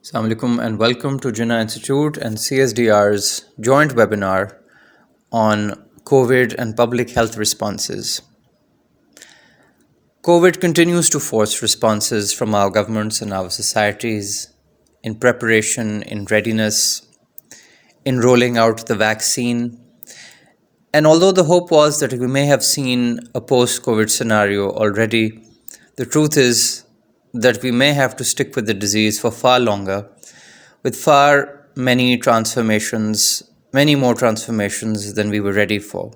Assalamu alaikum and welcome to Jinnah Institute and CSDR's joint webinar on COVID and public health responses. COVID continues to force responses from our governments and our societies in preparation, in readiness, in rolling out the vaccine. And although the hope was that we may have seen a post-COVID scenario already, the truth is that we may have to stick with the disease for far longer, with far many more transformations than we were ready for.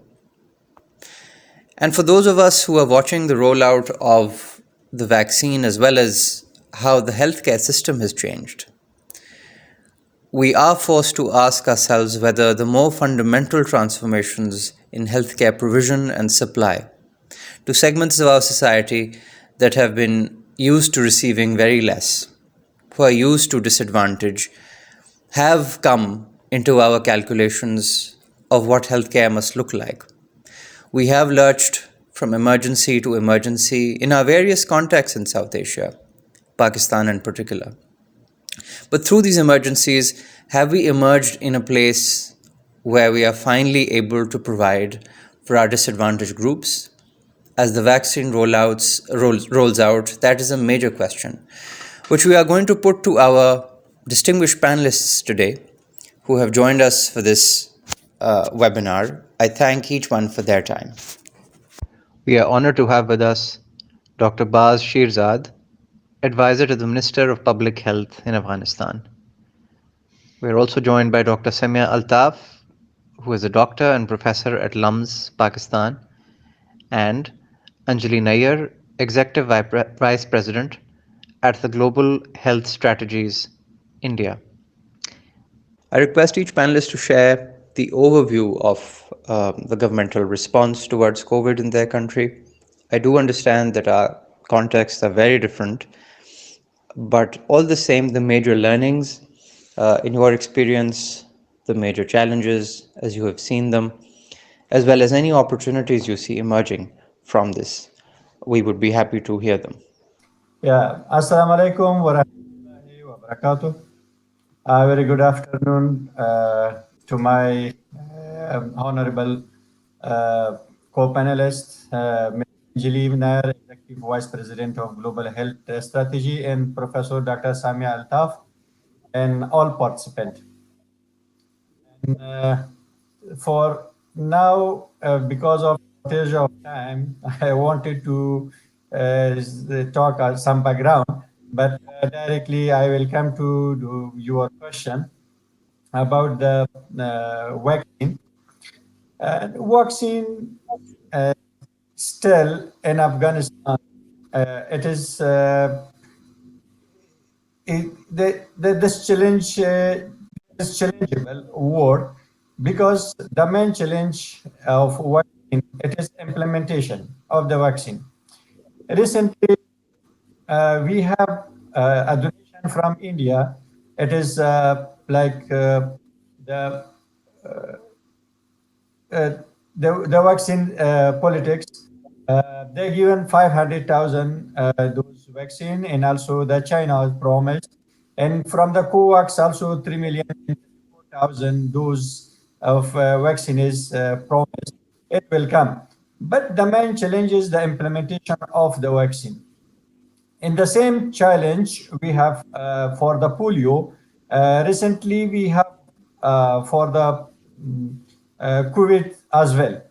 And for those of us who are watching the rollout of the vaccine as well as how the healthcare system has changed, we are forced to ask ourselves whether the more fundamental transformations in healthcare provision and supply to segments of our society that have been used to receiving very less, who are used to disadvantage, have come into our calculations of what healthcare must look like. We have lurched from emergency to emergency in our various contexts in South Asia, Pakistan in particular. But through these emergencies, have we emerged in a place where we are finally able to provide for our disadvantaged groups? As the vaccine rolls out, that is a major question, which we are going to put to our distinguished panelists today who have joined us for this webinar. I thank each one for their time. We are honored to have with us Dr. Shirzad, Advisor to the Minister of Public Health in Afghanistan. We are also joined by Dr. Samia Altaf, who is a doctor and professor at LUMS, Pakistan, and Anjali Nayyar, Executive Vice President at the Global Health Strategies, India. I request each panelist to share the overview of the governmental response towards COVID in their country. I do understand that our contexts are very different, but all the same, the major learnings in your experience, the major challenges as you have seen them, as well as any opportunities you see emerging from this, we would be happy to hear them. Yeah, Assalamu alaikum wa rahmatullahi wa barakatuh. Very good afternoon to my honorable co-panelists, Anjali, Executive Vice President of Global Health Strategy, and Professor Dr. Samia Altaf, and all participants. And, for now, because of shortage of time, I wanted to talk some background, but directly I will come to your question about the vaccine. Vaccine still in Afghanistan, it is this challenge is challengeable word, because the main challenge of vaccine, it is implementation of the vaccine. Recently, we have a donation from India. It is like the vaccine politics. They given 500,000 dose vaccine, and also the China has promised, and from the COVAX also 3,000,000 dose of vaccine is promised. It will come, but the main challenge is the implementation of the vaccine. In the same challenge we have for the polio. Recently we have for the COVID as well.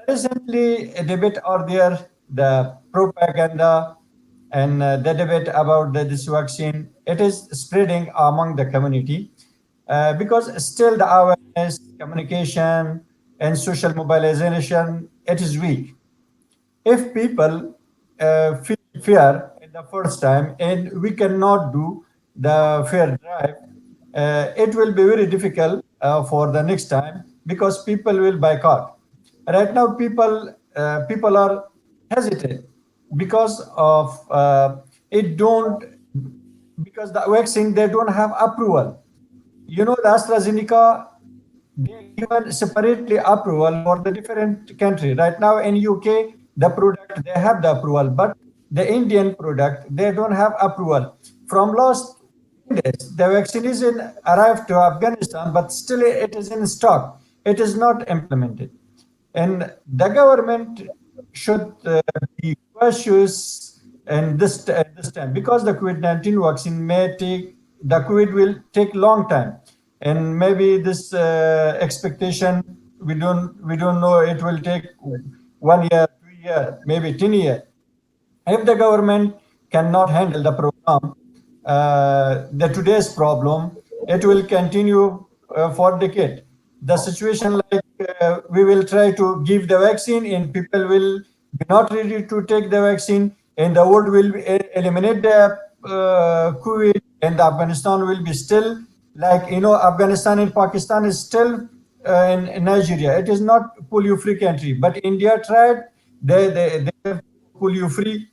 Recently a debate are there, the propaganda and the debate about this vaccine, it is spreading among the community because still the awareness, communication, and social mobilization, it is weak. If people feel fear in the first time and we cannot do the fair drive, it will be very difficult for the next time, because people will boycott. Right now, people are hesitant because of it don't, because the vaccine they don't have approval. You know, the AstraZeneca, they given separately approval for the different country. Right now in UK, the product they have the approval, but the Indian product they don't have approval. From last days. The vaccine is arrived to Afghanistan, but still it is in stock. It is not implemented. And the government should be cautious in this time because the COVID-19 vaccine may take, the COVID will take long time. And maybe this expectation, we don't know, it will take 1 year, 2 year, maybe 10 years. If the government cannot handle the program, the today's problem, it will continue for decade. The situation like we will try to give the vaccine and people will be not ready to take the vaccine and the world will eliminate the COVID and Afghanistan will be still like, Afghanistan and Pakistan is still in Nigeria. It is not polio free country, but India tried, they polio free.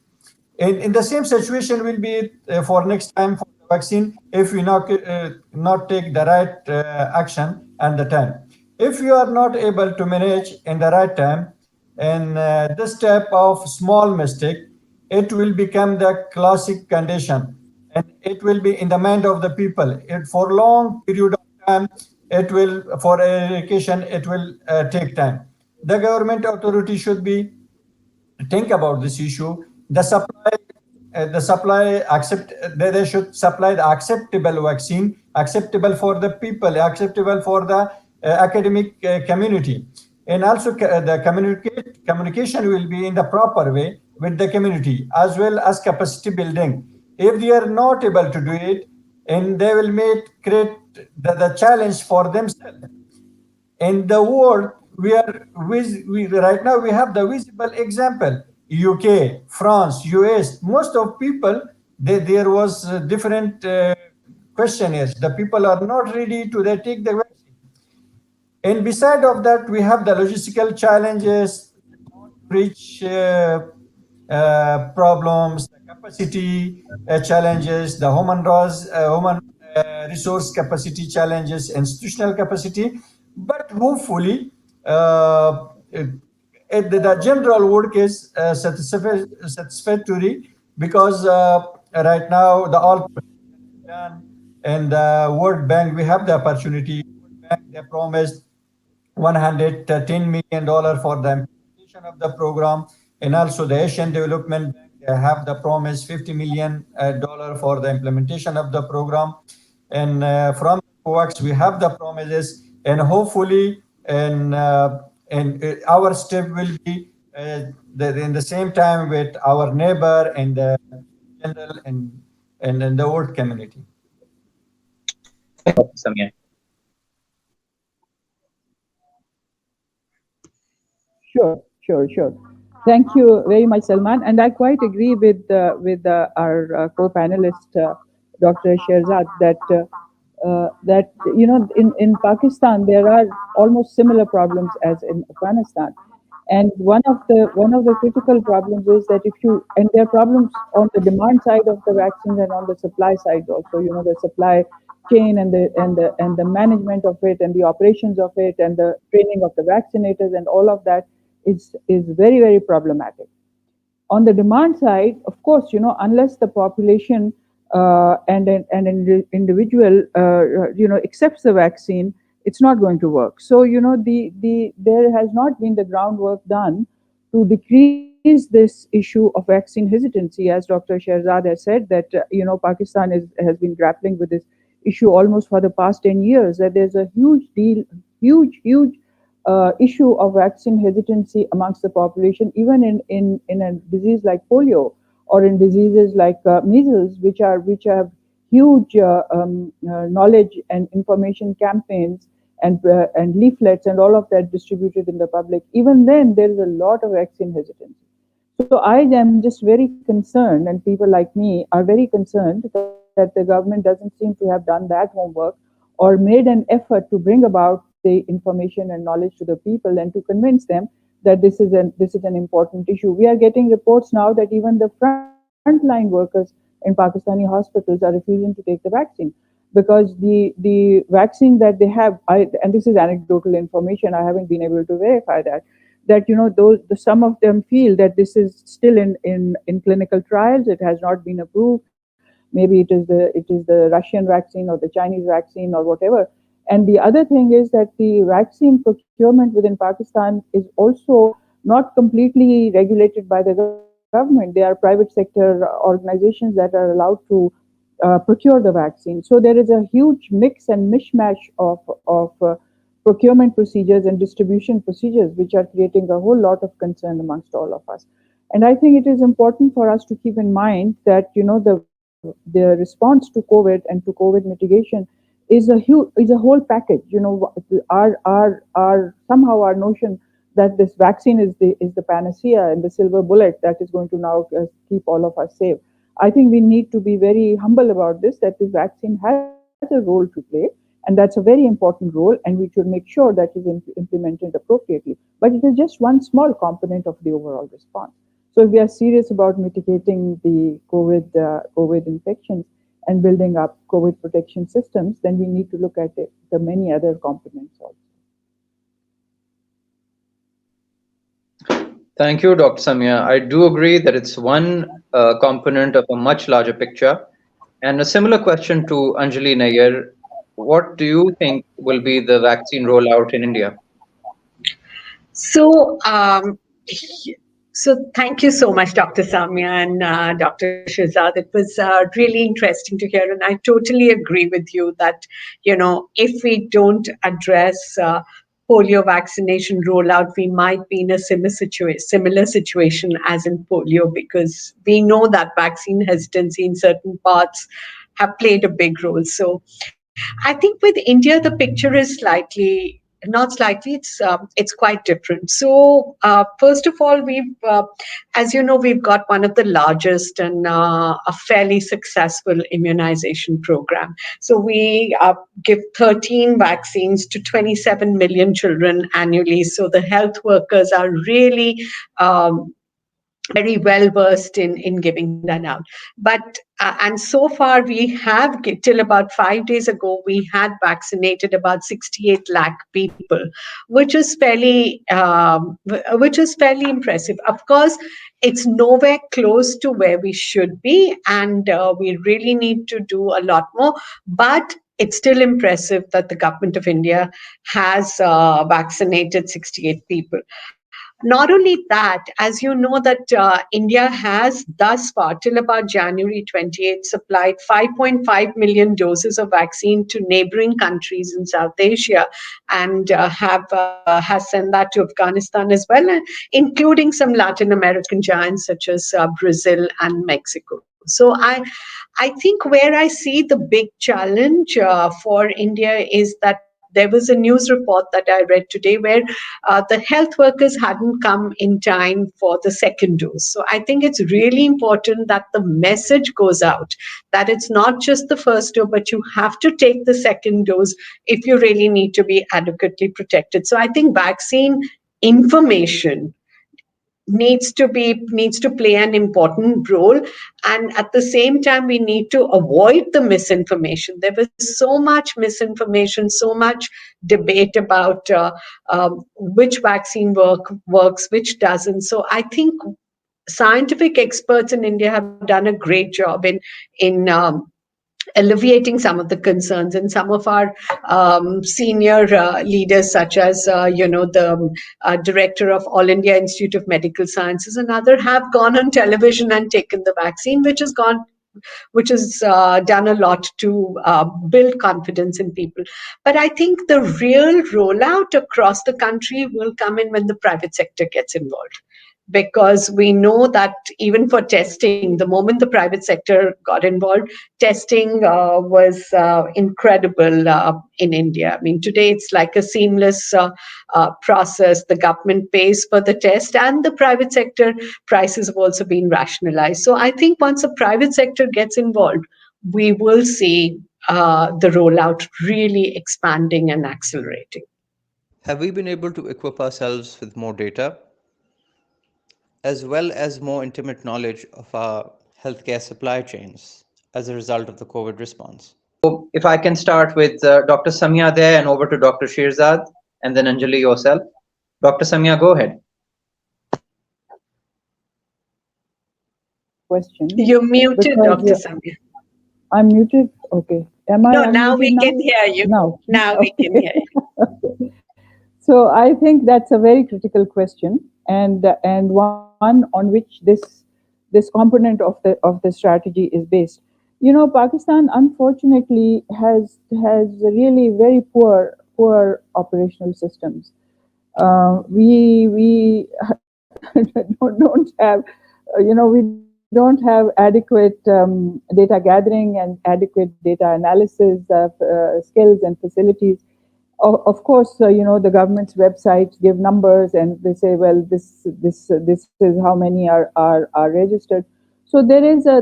In the same situation will be for next time for the vaccine if we not take the right action and the time. If you are not able to manage in the right time, and this type of small mistake, it will become the classic condition, and it will be in the mind of the people. It for long period of time, it will for eradication. It will take time. The government authority should be think about this issue. The supply accept, they should supply the acceptable vaccine, acceptable for the people, acceptable for the academic community, and also the communication will be in the proper way with the community as well as capacity building. If they are not able to do it, and they will create the challenge for themselves. In the world, we right now we have the visible example. UK, France, US, most of people, there was different questionnaires. The people are not ready to they take the vaccine. And beside of that, we have the logistical challenges, reach problems, the capacity challenges, the human resource capacity challenges, institutional capacity. But hopefully, the general work is satisfactory because right now the all done and the World Bank, we have the opportunity. World Bank, they promised $110 million for the implementation of the program, and also the Asian Development Bank, they have the promise $50 million for the implementation of the program. And from COVAX, we have the promises, and hopefully, and our step will be in the same time with our neighbor and the general and the world community. Samia. Sure. Thank you very much, Salman. And I quite agree with our co-panelist, Dr. Shirzad, that in Pakistan there are almost similar problems as in Afghanistan. And one of the critical problems is that if you and there are problems on the demand side of the vaccines and on the supply side also. The supply chain and the management of it and the operations of it and the training of the vaccinators and all of that is very, very problematic. On the demand side, of course, unless the population and an individual, accepts the vaccine, it's not going to work. So, there has not been the groundwork done to decrease this issue of vaccine hesitancy, as Dr. Shirzad has said, that, Pakistan has been grappling with this issue almost for the past 10 years, that there's a huge issue of vaccine hesitancy amongst the population, even in a disease like polio or in diseases like measles, which have huge knowledge and information campaigns and leaflets and all of that distributed in the public. Even then, there is a lot of vaccine hesitancy. So I am just very concerned, and people like me are very concerned that the government doesn't seem to have done that homework or made an effort to bring about the information and knowledge to the people and to convince them that this is an important issue. We are getting reports now that even the frontline workers in Pakistani hospitals are refusing to take the vaccine because the vaccine that they have, and this is anecdotal information, I haven't been able to verify that some of them feel that this is still in clinical trials. It has not been approved maybe it is the Russian vaccine or the Chinese vaccine or whatever. And the other thing is that the vaccine procurement within Pakistan is also not completely regulated by the government. There are private sector organizations that are allowed to procure the vaccine. So there is a huge mix and mishmash of procurement procedures and distribution procedures, which are creating a whole lot of concern amongst all of us. And I think it is important for us to keep in mind that the response to COVID and to COVID mitigation is a whole package. Our somehow our notion that this vaccine is the panacea and the silver bullet that is going to now keep all of us safe. I think we need to be very humble about this, that this vaccine has a role to play, and that's a very important role, and we should make sure that it is implemented appropriately. But it is just one small component of the overall response. So if we are serious about mitigating the COVID infections and building up COVID protection systems, then we need to look at the many other components also. Thank you, Dr. Samia. I do agree that it's one component of a much larger picture. And a similar question to Anjali Nayyar. What do you think will be the vaccine rollout in India? So, so thank you so much, Dr. Samia and Dr. Shirzad. It was really interesting to hear, and I totally agree with you that if we don't address polio vaccination rollout, we might be in a similar situation as in polio, because we know that vaccine hesitancy in certain parts have played a big role. So I think with India, the picture is not slightly, it's quite different. So first of all, as you know, we've got one of the largest and a fairly successful immunization program. So we give 13 vaccines to 27 million children annually. So the health workers are really very well versed in giving that out. But and so far we have, till about 5 days ago, we had vaccinated about 68 lakh people, which is fairly impressive. Of course, it's nowhere close to where we should be, and we really need to do a lot more. But it's still impressive that the government of India has vaccinated 68 people. Not only that, as you know, that India has thus far, till about January 28th, supplied 5.5 million doses of vaccine to neighboring countries in South Asia, and has sent that to Afghanistan as well, including some Latin American giants such as Brazil and Mexico. So I think where I see the big challenge for India is that there was a news report that I read today where the health workers hadn't come in time for the second dose. So I think it's really important that the message goes out that it's not just the first dose, but you have to take the second dose if you really need to be adequately protected. So I think vaccine information needs to play an important role, and at the same time we need to avoid the misinformation. There was so much misinformation, so much debate about which vaccine works, which doesn't. So I think scientific experts in India have done a great job in alleviating some of the concerns, and some of our senior leaders, such as the director of All India Institute of Medical Sciences and other, have gone on television and taken the vaccine, which has done a lot to build confidence in people. But I think the real rollout across the country will come in when the private sector gets involved, because we know that even for testing, the moment the private sector got involved, testing was incredible in India. I mean, today it's like a seamless process. The government pays for the test, and the private sector prices have also been rationalized. So I think once the private sector gets involved, we will see the rollout really expanding and accelerating. Have we been able to equip ourselves with more data as well as more intimate knowledge of our healthcare supply chains as a result of the COVID response? So if I can start with Dr. Samia there and over to Dr. Shirzad and then Anjali yourself. Dr. Samia, go ahead. Question. You're muted, Because, Dr. Samia. I'm muted. Okay. Am I No, now unmuted we now? can hear you. Now. Now we can Okay. hear you. So I think that's a very critical question, and one on which this component of the strategy is based. You know, Pakistan unfortunately has really very poor operational systems. We don't have, we don't have adequate data gathering and adequate data analysis skills and facilities. Of course, the government's websites give numbers and they say, well, this is how many are registered. So there is a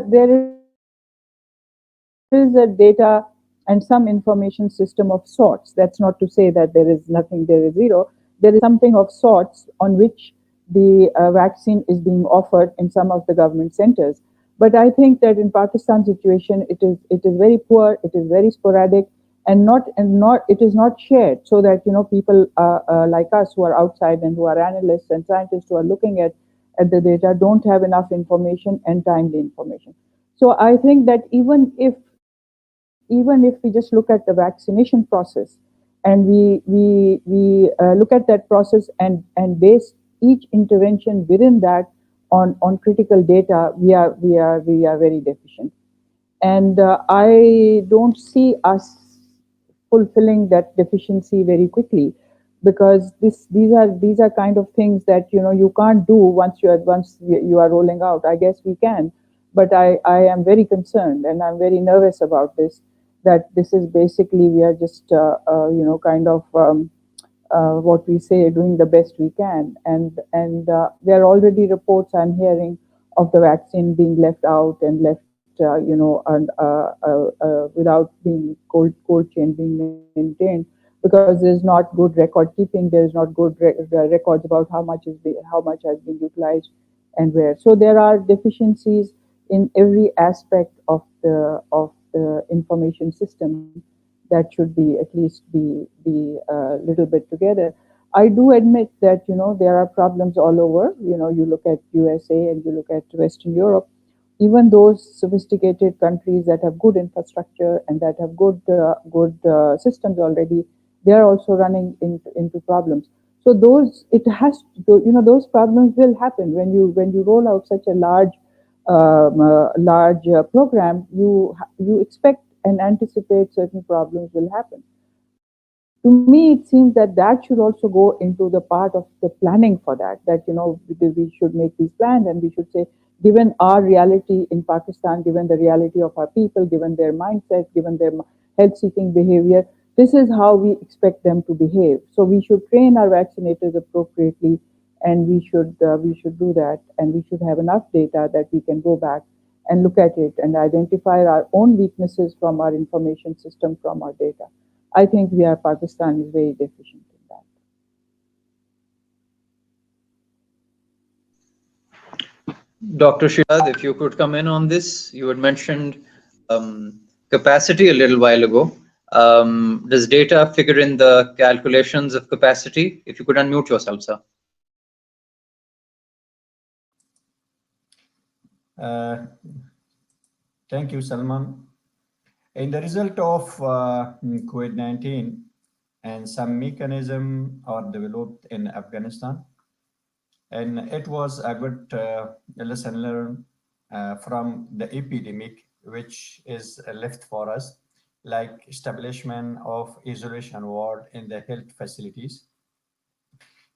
data and some information system of sorts. That's not to say that there is nothing, there is zero. There is something of sorts on which the vaccine is being offered in some of the government centers. But I think that in Pakistan's situation, it is very poor, it is very sporadic, and not it is not shared, so that people like us who are outside and who are analysts and scientists who are looking at the data don't have enough information and timely information. So I think that even if we just look at the vaccination process and we look at that process and base each intervention within that on critical data, we are very deficient. And I don't see us fulfilling that deficiency very quickly, because these are kind of things that you can't do once you are rolling out. I guess we can, but I am very concerned and I'm very nervous about this, that this is basically we are just kind of what we say, doing the best we can. And there are already reports I'm hearing of the vaccine being left out and left, without being cold chain being maintained, because there's not good record keeping, there's not good records about how much has been utilized and where. So there are deficiencies in every aspect of the information system that should be at least be a little bit together. I do admit that there are problems all over. You look at USA and you look at Western Europe. Even those sophisticated countries that have good infrastructure and that have good systems already, they are also running into problems. So those it has to, those problems will happen when you roll out such a large program. You expect and anticipate certain problems will happen. To me, it seems that should also go into the part of the planning for that. That we should make these plans and we should say, given our reality in Pakistan, given the reality of our people, given their mindset, given their health-seeking behavior, this is how we expect them to behave. So we should train our vaccinators appropriately, and we should do that, and we should have enough data that we can go back and look at it and identify our own weaknesses from our information system, from our data. I think Pakistan is very deficient in that. Dr. Shirzad, if you could come in on this. You had mentioned capacity a little while ago. Does data figure in the calculations of capacity? If you could unmute yourself, sir. Uh, Thank you, Salman. In the result of COVID-19, and some mechanism are developed in Afghanistan, and it was a good lesson learned from the epidemic, which is left for us, like establishment of isolation ward in the health facilities,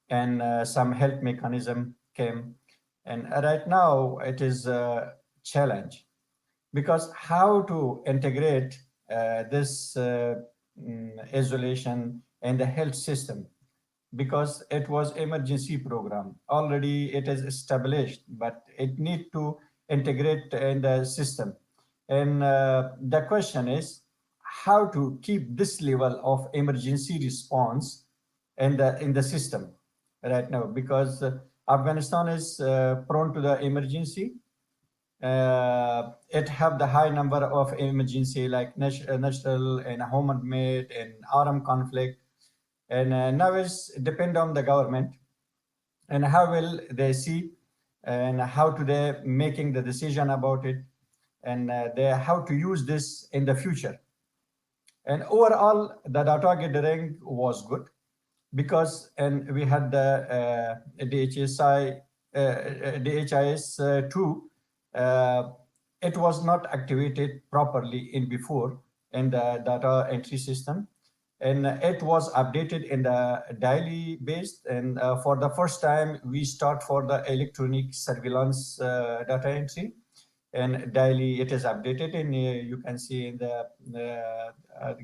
and some health mechanism came. And right now it is a challenge, because how to integrate this isolation in the health system, because it was emergency program already, it is established, but it need to integrate in the system. And the question is how to keep this level of emergency response in the system right now, because Afghanistan is prone to the emergency. It have the high number of emergency, like national and home-made and armed conflict, and now it's depend on the government and how will they see and how to they making the decision about it. and they how to use this in the future. And overall, the data gathering was good because and we had the DHIS 2. It was not activated properly in before in the data entry system, and it was updated in the daily based. And for the first time, we start for the electronic surveillance data entry, and daily it is updated, and you can see in the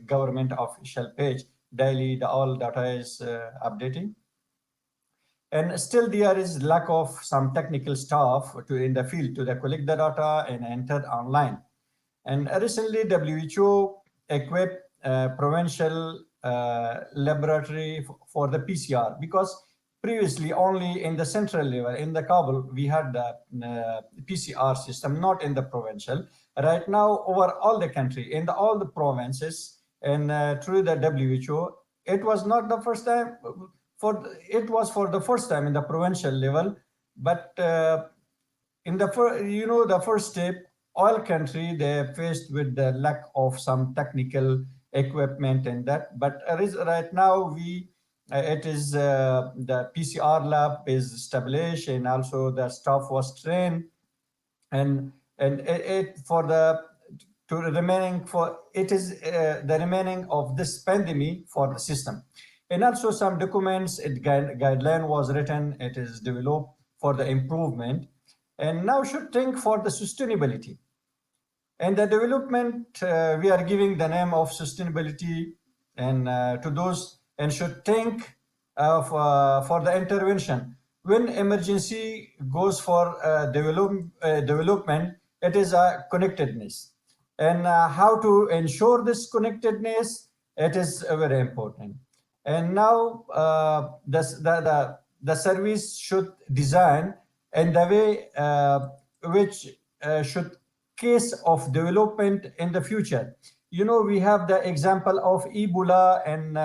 government official page daily the all data is updating. And still there is lack of some technical staff to in the field to collect the data and enter online. And recently WHO equipped provincial laboratory for the PCR, because previously only in the central level in the Kabul we had the PCR system, not in the provincial. Right now over all the country in all the provinces, and through the WHO, it was not the first time it was for the first time in the provincial level. But in the the first step, all country they faced with the lack of some technical equipment and that. But right now we it is the PCR lab is established, and also the staff was trained, and it for the to remaining for it is the remaining of this pandemic for the system. And also some documents guideline was written, it is developed for the improvement, and now should think for the sustainability and the development. We are giving the name of sustainability and to those, and should think of for the intervention when emergency goes for development. It is a connectedness, and how to ensure this connectedness, it is very important. And now the service should design in the way which should case of development in the future. We have the example of Ebola in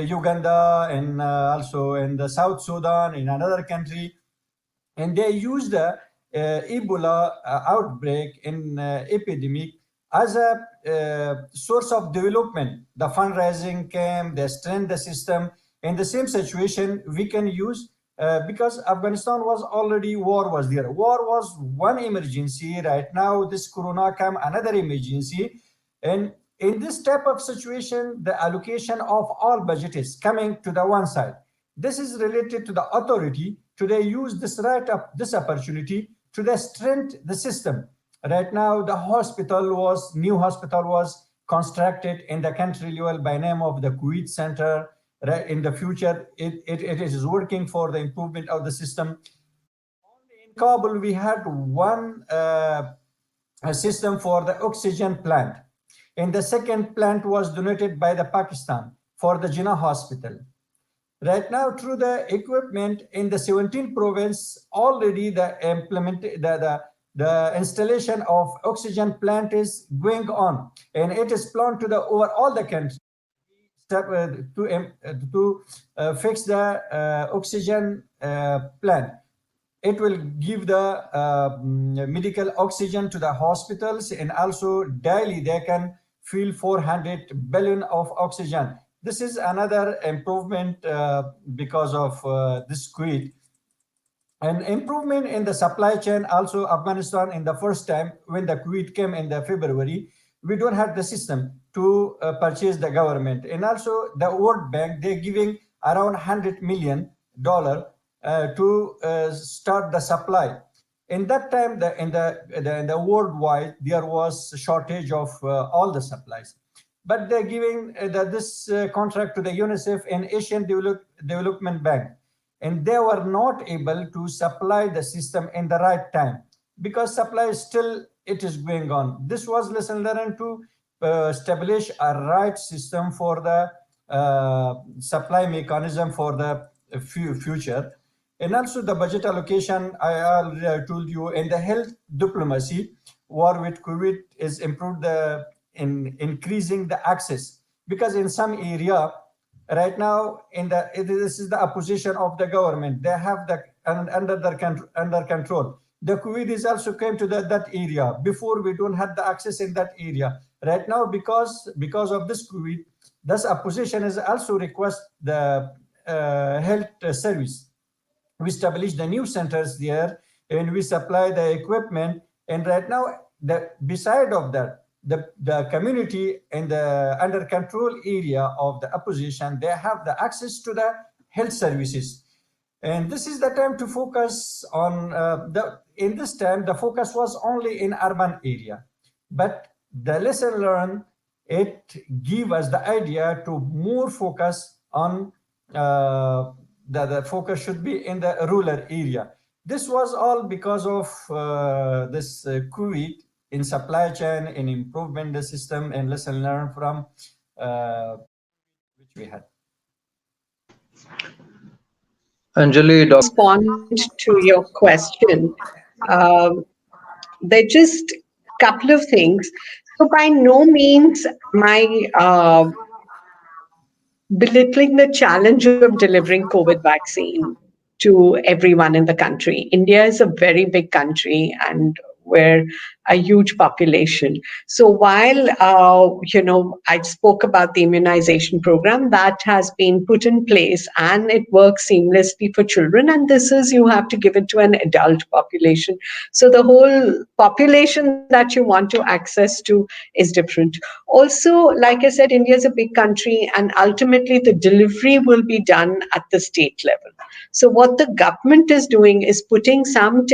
Uganda, and also in the South Sudan in another country, and they use the Ebola outbreak in epidemic as a source of development. The fundraising came, they strengthened the system. In the same situation, we can use because Afghanistan was already war was there. War was one emergency. Right now, this Corona came another emergency, and in this type of situation, the allocation of all budget is coming to the one side. This is related to the authority to they use this right up this opportunity to the strengthen the system. Right now, the new hospital was constructed in the country level by name of the Kuwait Center. Right, in the future, it is working for the improvement of the system. Only in Kabul, we had one a system for the oxygen plant, and the second plant was donated by the Pakistan for the Jinnah hospital. Right now, through the equipment in the 17th province, already the installation of oxygen plant is going on, and it is planned to the over all the country to fix the oxygen plant. It will give the medical oxygen to the hospitals, and also daily they can fill 400 billion of oxygen. This is another improvement because of this quit. An improvement in the supply chain. Also, Afghanistan in the first time when the Kuwait came in the February, we don't have the system to purchase the government. And also the World Bank, they're giving around $100 million to start the supply. In that time, in the worldwide, there was a shortage of all the supplies. But they're giving this contract to the UNICEF and Asian Development Bank, and they were not able to supply the system in the right time because supply still it is going on. This was lesson learned to establish a right system for the supply mechanism for the future. And also the budget allocation, I already told you, and the health diplomacy, war with COVID is improved in increasing the access, because in some area right now this is the opposition of the government, they have the under control, The COVID also came to that area. Before, we don't have the access in that area. Right now, because of this COVID, this opposition is also request the health service. We established the new centers there, and we supply the equipment. And right now, beside of that, the community in the under control area of the opposition, they have the access to the health services. And this is the time to focus on in this time, the focus was only in urban area. But the lesson learned, it give us the idea to more focus on the focus should be in the rural area. This was all because of this COVID in supply chain, in improvement the system, and lesson learned from which we had. Anjali, Respond to your question. Um, they're just a couple of things. So, by no means my belittling the challenge of delivering COVID vaccine to everyone in the country. India is a very big country and we're a huge population. So while I spoke about the immunization program that has been put in place and it works seamlessly for children, and this is you have to give it to an adult population. So the whole population that you want to access to is different. Also, like I said, India is a big country and ultimately the delivery will be done at the state level. So, what the government is doing is putting some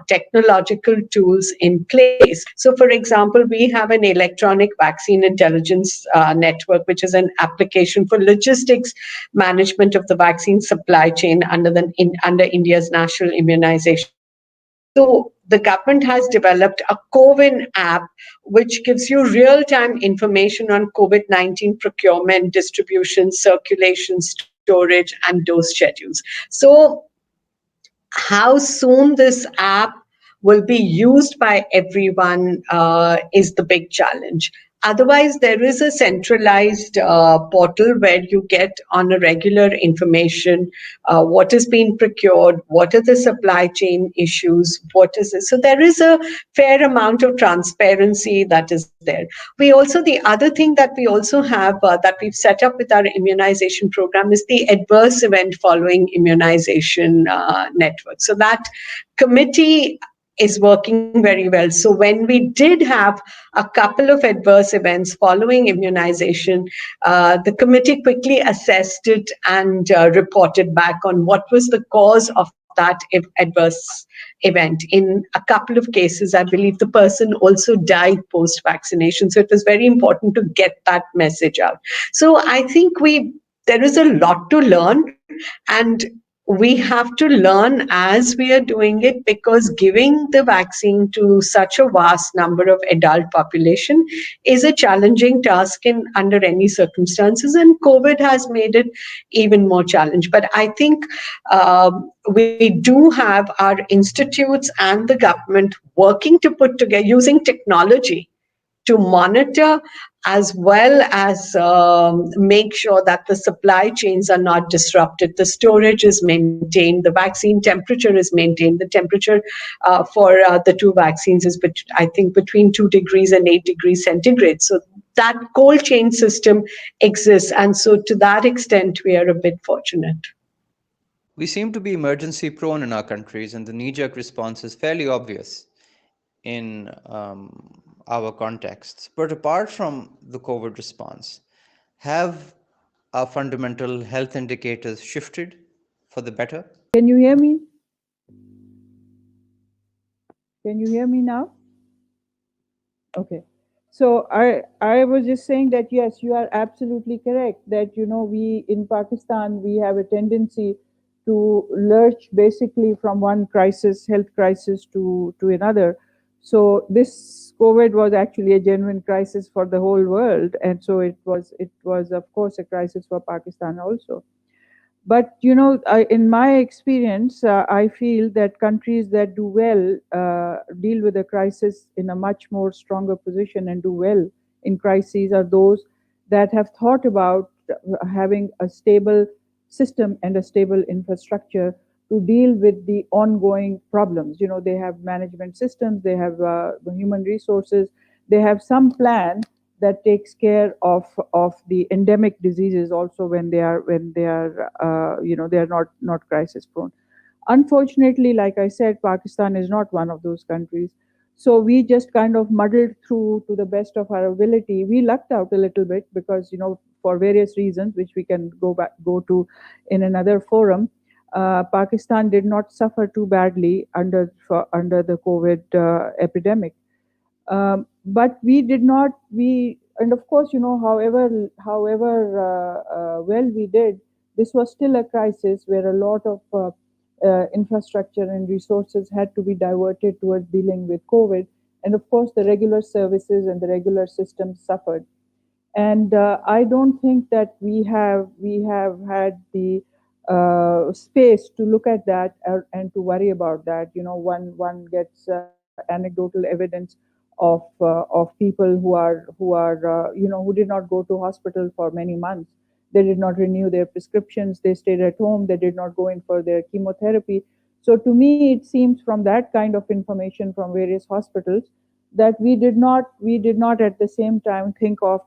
technological tools in place. So, for example, we have an electronic vaccine intelligence network, which is an application for logistics management of the vaccine supply chain under India's national immunization program. So, the government has developed a COVID app which gives you real time information on COVID-19 procurement, distribution, circulation, storage, and dose schedules. So, how soon this app will be used by everyone is the big challenge. Otherwise, there is a centralized portal where you get on a regular information what is being procured, what are the supply chain issues, what is it. So there is a fair amount of transparency that is there. We also, the other thing that we also have that we've set up with our immunization program is the adverse event following immunization network. So that committee is working very well. So when we did have a couple of adverse events following immunization, the committee quickly assessed it and reported back on what was the cause of that adverse event. In a couple of cases, I believe the person also died post vaccination. So it was very important to get that message out. So I think there is a lot to learn, and we have to learn as we are doing it, because giving the vaccine to such a vast number of adult population is a challenging task in under any circumstances, and COVID has made it even more challenging. But I think we do have our institutes and the government working to put together using technology to monitor as well as make sure that the supply chains are not disrupted, the storage is maintained, the vaccine temperature is maintained. The temperature for the two vaccines is, I think, between 2 degrees and 8 degrees centigrade. So that cold chain system exists. And so to that extent, we are a bit fortunate. we seem to be emergency prone in our countries, and the knee jerk response is fairly obvious in our contexts. But apart from the COVID response, have our fundamental health indicators shifted for the better? Can you hear me? Can you hear me now? Okay. So I was just saying that, yes, you are absolutely correct that, we in Pakistan, we have a tendency to lurch basically from one health crisis to another. So this COVID was actually a genuine crisis for the whole world. And so it was of course a crisis for Pakistan also. But in my experience, I feel that countries that do well deal with a crisis in a much more stronger position and do well in crises are those that have thought about having a stable system and a stable infrastructure to deal with the ongoing problems. They have management systems, they have human resources, they have some plan that takes care of the endemic diseases also when they are not crisis prone. Unfortunately, like I said, Pakistan is not one of those countries. So we just kind of muddled through to the best of our ability. We lucked out a little bit because, for various reasons, which we can go to in another forum, Pakistan did not suffer too badly under the COVID epidemic. But we did not. And of course, however well we did, this was still a crisis where a lot of infrastructure and resources had to be diverted towards dealing with COVID. And of course, the regular services and the regular systems suffered. And I don't think that we have had the space to look at that and to worry about that. One gets anecdotal evidence of people who did not go to hospital for many months. They did not renew their prescriptions. They stayed at home. They did not go in for their chemotherapy. So to me, it seems from that kind of information from various hospitals that we did not at the same time think of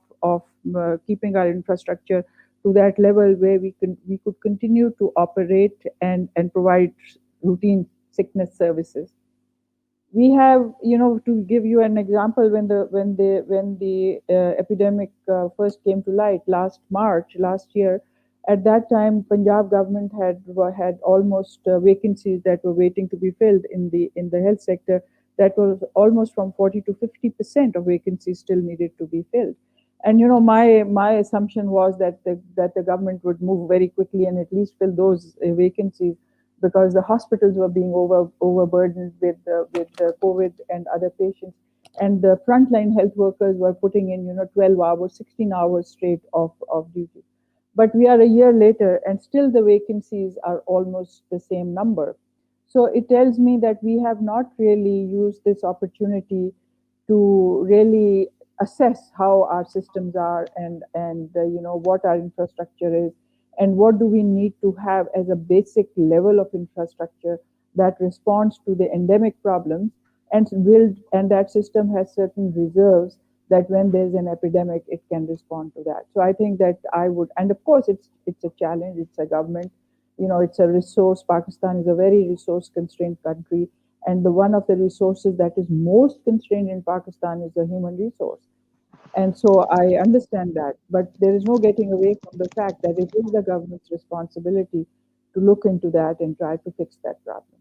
keeping our infrastructure to that level where we could continue to operate and provide routine sickness services. We have, to give you an example, when the epidemic first came to light last March last year. At that time, Punjab government had almost vacancies that were waiting to be filled in the health sector. That was almost from 40 to 50% of vacancies still needed to be filled. And my assumption was that the government would move very quickly and at least fill those vacancies, because the hospitals were being overburdened with COVID and other patients, and the frontline health workers were putting in 12 hours, 16 hours straight of duty. But we are a year later, and still the vacancies are almost the same number. So it tells me that we have not really used this opportunity to really assess how our systems are, and what our infrastructure is, and what do we need to have as a basic level of infrastructure that responds to the endemic problems, and that system has certain reserves that when there's an epidemic it can respond to that. So I think that I would, and of course it's a challenge, it's a government, it's a resource. Pakistan is a very resource constrained country, and the one of the resources that is most constrained in Pakistan is the human resource. And so I understand that, but there is no getting away from the fact that it is the government's responsibility to look into that and try to fix that problem.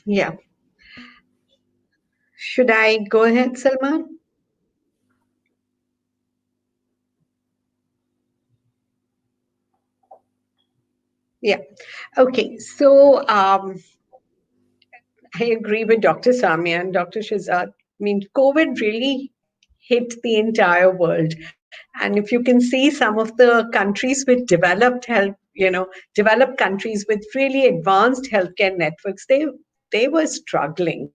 Yeah. Should I go ahead, Salman? Yeah. Okay. So I agree with Dr. Samia and Dr. Shirzad. I mean, COVID really hit the entire world. And if you can see some of the countries with developed health, developed countries with really advanced healthcare networks, they were struggling,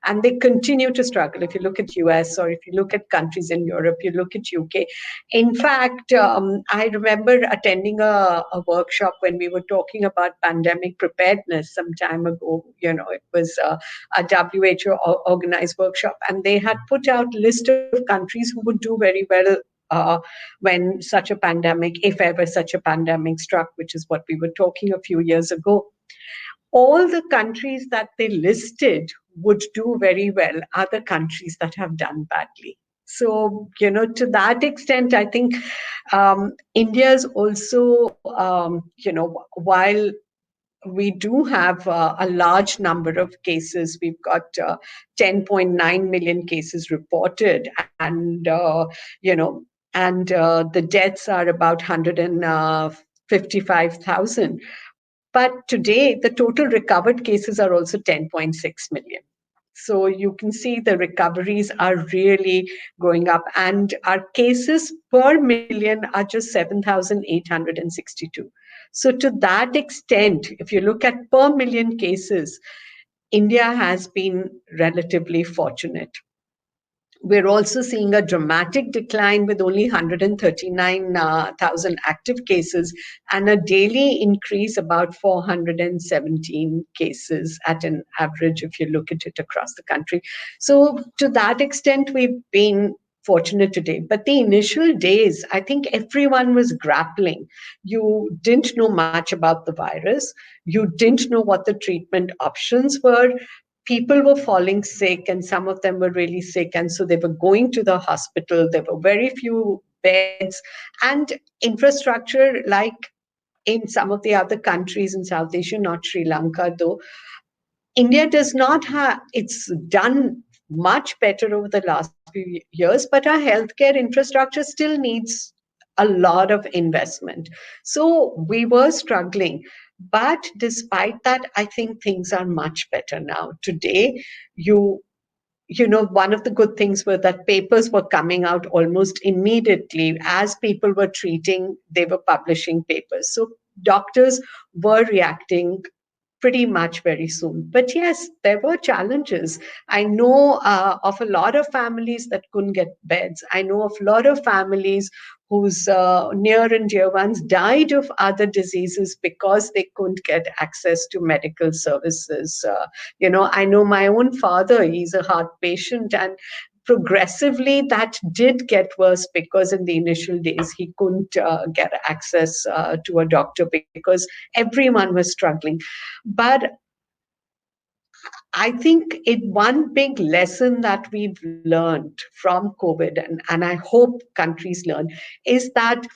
and they continue to struggle. If you look at US, or if you look at countries in Europe, you look at UK. In fact, I remember attending a workshop when we were talking about pandemic preparedness some time ago. It was a WHO organized workshop, and they had put out a list of countries who would do very well uh, when such a pandemic, if ever such a pandemic struck, which is what we were talking a few years ago. All the countries that they listed would do very well are the countries that have done badly. So, to that extent, I think India is also, while we do have a large number of cases. We've got 10.9 million cases reported, and the deaths are about 155,000. But today, the total recovered cases are also 10.6 million. So you can see the recoveries are really going up, and our cases per million are just 7,862. So to that extent, if you look at per million cases, India has been relatively fortunate. We're also seeing a dramatic decline with only 139,000 active cases and a daily increase about 417 cases at an average if you look at it across the country. So to that extent, we've been fortunate today. But the initial days, I think everyone was grappling. You didn't know much about the virus. You didn't know what the treatment options were. People were falling sick, and some of them were really sick, and so they were going to the hospital. There were very few beds, and infrastructure, like in some of the other countries in South Asia, not Sri Lanka though, India does not have, it's done much better over the last few years, but our healthcare infrastructure still needs a lot of investment. So we were struggling. But despite that, I think things are much better now. Today, you one of the good things were that papers were coming out almost immediately. As people were treating, they were publishing papers. So doctors were reacting pretty much very soon. But yes, there were challenges. I know of a lot of families that couldn't get beds. I know of a lot of families whose near and dear ones died of other diseases because they couldn't get access to medical services. I know my own father, he's a heart patient, and progressively that did get worse because in the initial days he couldn't get access to a doctor because everyone was struggling. But I think one big lesson that we've learned from COVID, and I hope countries learn, is that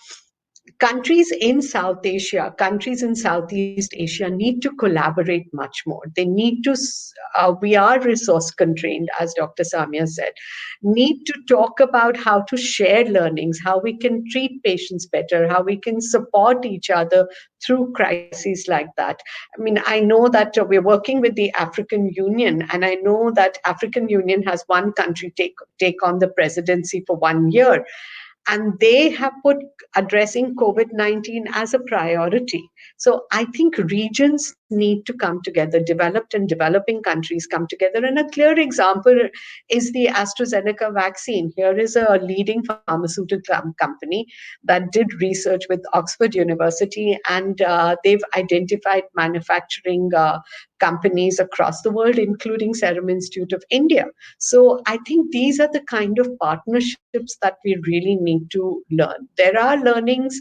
countries in Southeast Asia need to collaborate much more. They need to, we are resource constrained, as Dr. Samia said, need to talk about how to share learnings, how we can treat patients better, how we can support each other through crises like that. I mean, I know that we're working with the African Union, and I know that African Union has one country take on the presidency for 1 year, and they have put addressing COVID-19 as a priority. So I think regions need to come together, developed and developing countries come together. And a clear example is the AstraZeneca vaccine. Here is a leading pharmaceutical company that did research with Oxford University, and they've identified manufacturing companies across the world, including Serum Institute of India. So I think these are the kind of partnerships that we really need to learn. There are learnings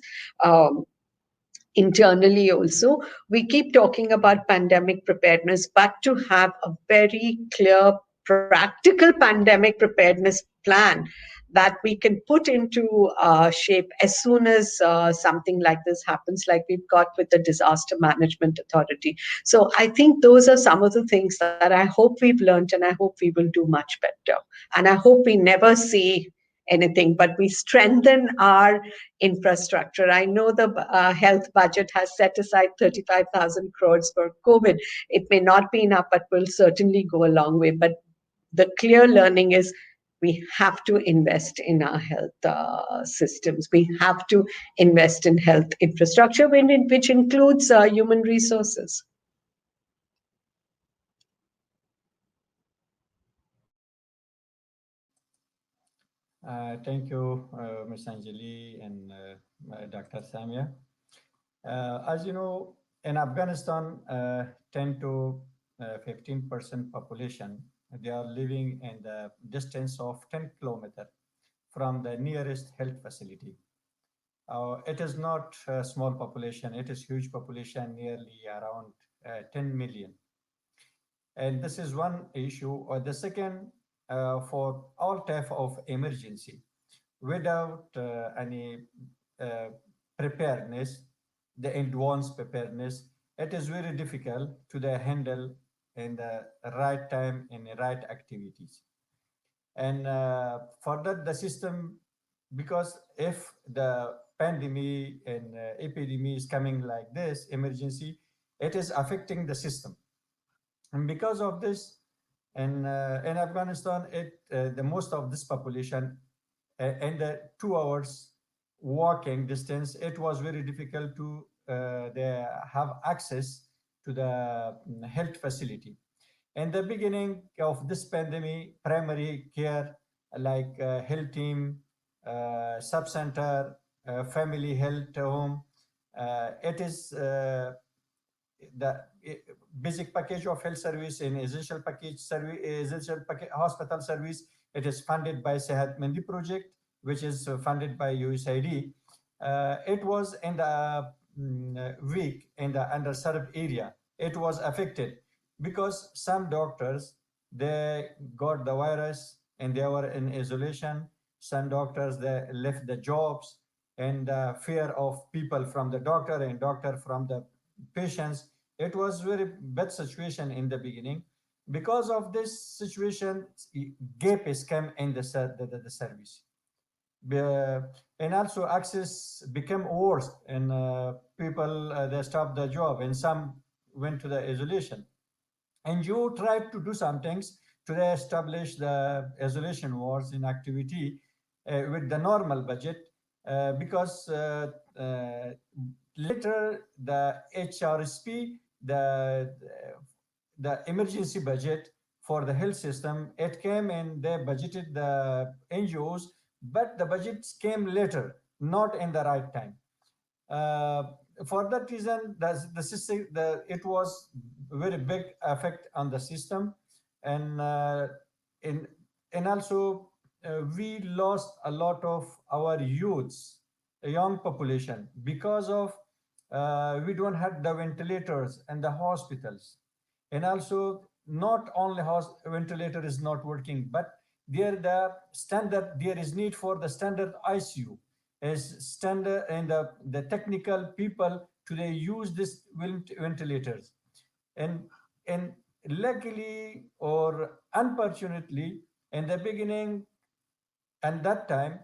internally also. We keep talking about pandemic preparedness, but to have a very clear, practical pandemic preparedness plan that we can put into shape as soon as something like this happens, like we've got with the Disaster Management Authority. So I think those are some of the things that I hope we've learned, and I hope we will do much better. And I hope we never see anything, but we strengthen our infrastructure. I know the health budget has set aside 35,000 crores for COVID. It may not be enough, but will certainly go a long way. But the clear learning is we have to invest in our health systems. We have to invest in health infrastructure, which includes human resources. Thank you, Ms. Anjali and Dr. Samia. As you know, in Afghanistan, 10 to 15% population, they are living in the distance of 10 kilometers from the nearest health facility. It is not a small population, it is huge population, nearly around 10 million. And this is one issue. Or the second, for all type of emergency, without any uh, preparedness, the advanced preparedness, it is very difficult to the handle in the right time in the right activities. And for that, the system, because if the pandemic and epidemic is coming like this, emergency, it is affecting the system. And because of this, in Afghanistan, the most of this population in the 2 hours walking distance, it was very difficult to they have access to the health facility. In the beginning of this pandemic, primary care like health team, sub center, family health home. It is the basic package of health service in essential package service, essential package, hospital service. It is funded by Sehat Mandi project, which is funded by USAID. It was in the weak in the underserved area. It was affected because some doctors they got the virus and they were in isolation. Some doctors they left the jobs, and fear of people from the doctor and doctor from the patients. It was very bad situation in the beginning. Because of this situation, gap is came in the service. Uh, and also access became worse, and people they stopped the job and some went to the isolation. And you tried to do some things to establish the isolation wards in activity with the normal budget, because later the HRSP, the emergency budget for the health system, it came and they budgeted the NGOs, but the budgets came later, not in the right time. Uh, for that reason, the system, it was very big effect on the system, and in and also we lost a lot of our youths, a young population, because of we don't have the ventilators and the hospitals, and also not only ventilator is not working, but there the standard there is need for the standard ICU as standard, and the technical people today use this ventilators. And and luckily or unfortunately, in the beginning and that time,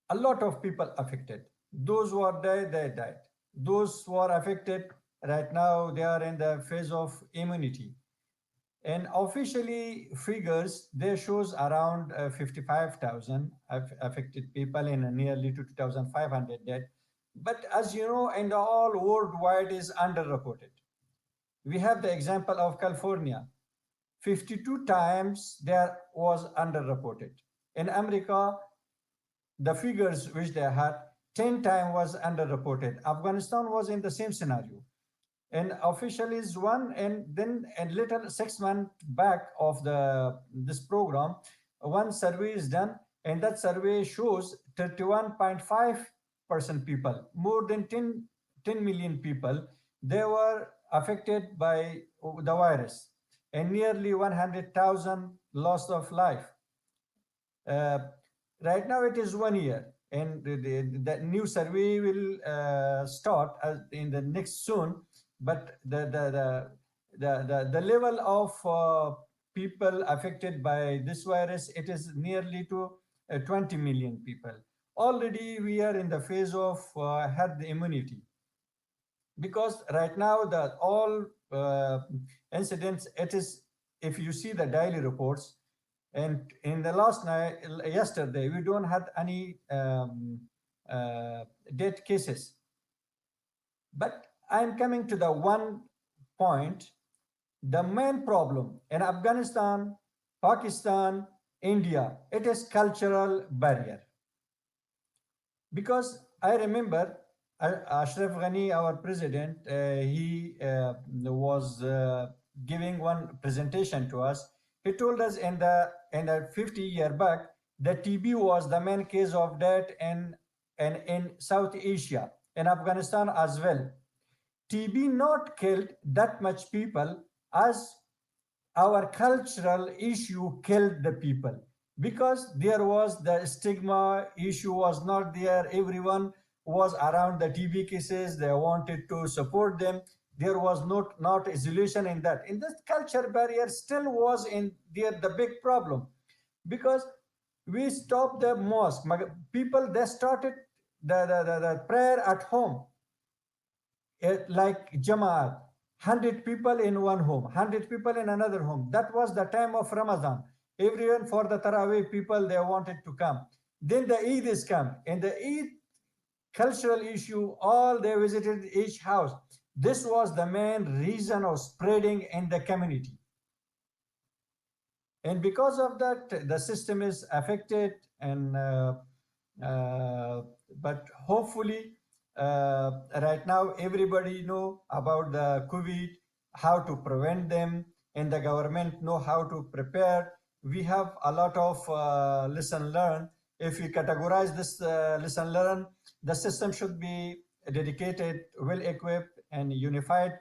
a lot of people affected. Those who are died, they died. Those who are affected right now, they are in the phase of immunity. And officially figures, they shows around 55,000 affected people and nearly 2,500 dead. But as you know, in the all worldwide is underreported. We have the example of California. 52 times there was underreported. In America, the figures which they had 10 times was underreported. Afghanistan was in the same scenario. And official is one, and then a little 6 months back of the this program, one survey is done, and that survey shows 31.5% people, more than 10 million people, they were affected by the virus, and nearly 100,000 loss of life. uh, right now it is 1 year, and the new survey will start in the next soon. But the level of people affected by this virus, it is nearly to 20 million people. Already we are in the phase of herd immunity, because right now the all incidents, it is, if you see the daily reports, and in the last night, yesterday, we don't have any dead cases. But I'm coming to the one point. The main problem in Afghanistan, Pakistan, India, it is cultural barrier. Because I remember Ashraf Ghani, our president, he was giving one presentation to us. He told us in the 50-year back that TB was the main case of death in South Asia, in Afghanistan as well. TB not killed that much people as our cultural issue killed the people, because there was the stigma issue was not there. Everyone was around the TB cases, they wanted to support them. There was not isolation in that. In this culture barrier still was in there the big problem, because we stopped the mosque. People they started the prayer at home, like Jamaat, 100 people in one home, 100 people in another home. That was the time of Ramadan. Everyone for the Taraweeh people, they wanted to come. Then the Eid is come. And the Eid cultural issue, all they visited each house. This was the main reason of spreading in the community. And because of that, the system is affected. And but hopefully, right now everybody know about the COVID, how to prevent them, and the government know how to prepare. We have a lot of lesson learned. If we categorize this lesson learned, the system should be dedicated, well equipped, and unified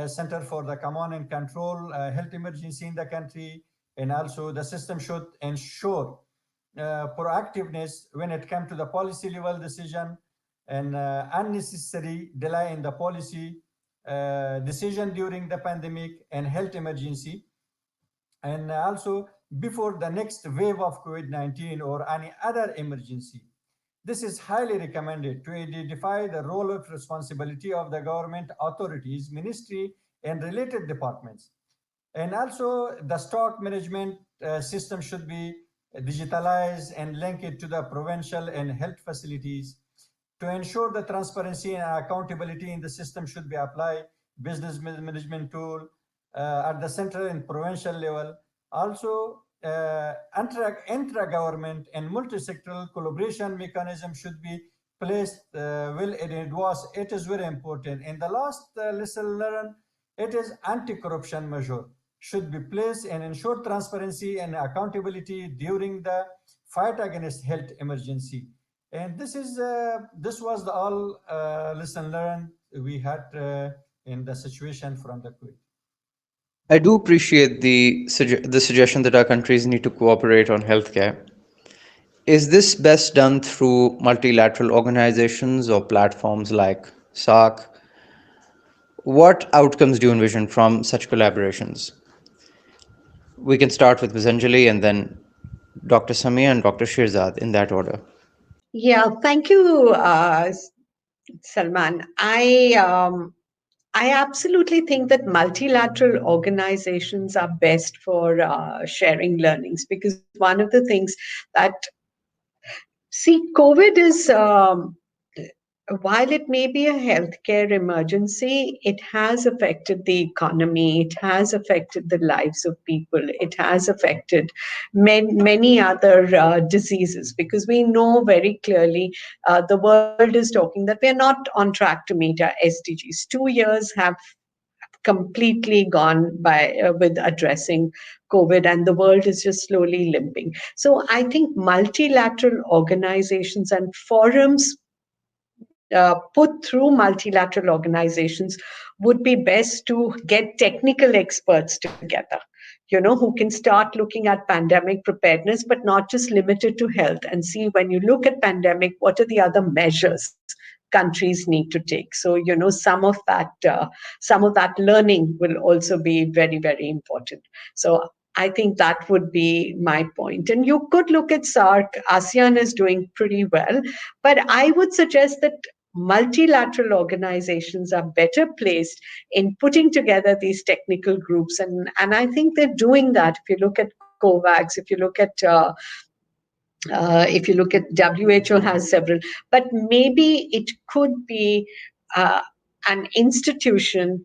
center for the command and control health emergency in the country. And also the system should ensure proactiveness when it comes to the policy level decision, and unnecessary delay in the policy decision during the pandemic and health emergency, and also before the next wave of COVID-19 or any other emergency. This is highly recommended to identify the role of responsibility of the government authorities, ministry, and related departments. And also the stock management system should be digitalized and link it to the provincial and health facilities. To ensure the transparency and accountability in the system should be applied business management tool at the central and provincial level. Also, intra-government and multi-sectoral collaboration mechanism should be placed well in advance. It is very important. And the last lesson learned, it is anti-corruption measure should be placed and ensure transparency and accountability during the fight against health emergency. And this was the all lesson learned we had in the situation from the Kuwait. I do appreciate the suggestion that our countries need to cooperate on healthcare. Is this best done through multilateral organizations or platforms like SARC? What outcomes do you envision from such collaborations? We can start with Ms. Anjali and then Dr. Samia and Dr. Shirzad in that order. Yeah, thank you, Salman. I absolutely think that multilateral organizations are best for sharing learnings, because one of the things that, see, COVID is, while it may be a healthcare emergency, it has affected the economy, it has affected the lives of people, it has affected many other diseases, because we know very clearly the world is talking that we are not on track to meet our SDGs. 2 years have completely gone by with addressing COVID, and the world is just slowly limping. So I think multilateral organizations and forums put through multilateral organizations would be best to get technical experts together, who can start looking at pandemic preparedness, but not just limited to health, and see, when you look at pandemic, what are the other measures countries need to take. So some of that learning will also be very, very important. So I think that would be my point. And you could look at SARC. ASEAN is doing pretty well, but I would suggest that multilateral organizations are better placed in putting together these technical groups, and I think they're doing that. If you look at COVAX, if you look at WHO has several, but maybe it could be uh, an institution,